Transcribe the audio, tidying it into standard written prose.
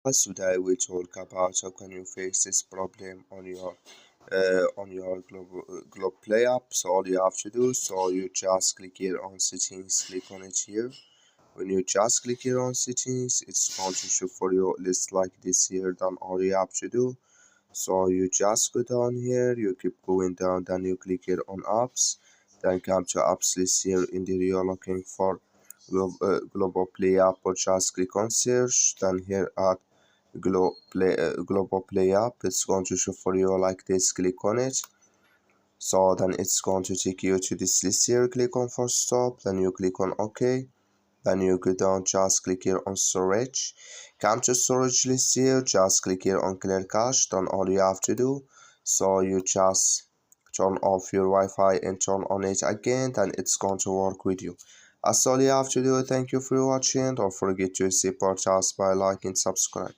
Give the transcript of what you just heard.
Today we talk about how can you fix this problem on your Globoplay app. So all you have to do, so you just click here on settings, click on it here. When you just click here on settings, it's going to show for you list like this here. Then all you have to do, so you just go down here, you keep going down, then you click here on apps, then come to apps list here. In there you're looking for Globoplay app, or just click on search, then here at Globoplay app, it's going to show for you like this. Click on it, so then it's going to take you to this list here. Click on first stop, then you click on OK, then you go down, just click here on storage, come to storage list here, just click here on clear cache. Then all you have to do, so you just turn off your Wi-Fi and turn on it again, then it's going to work with you. That's all you have to do. Thank you for watching. Don't forget to support us by liking and subscribe.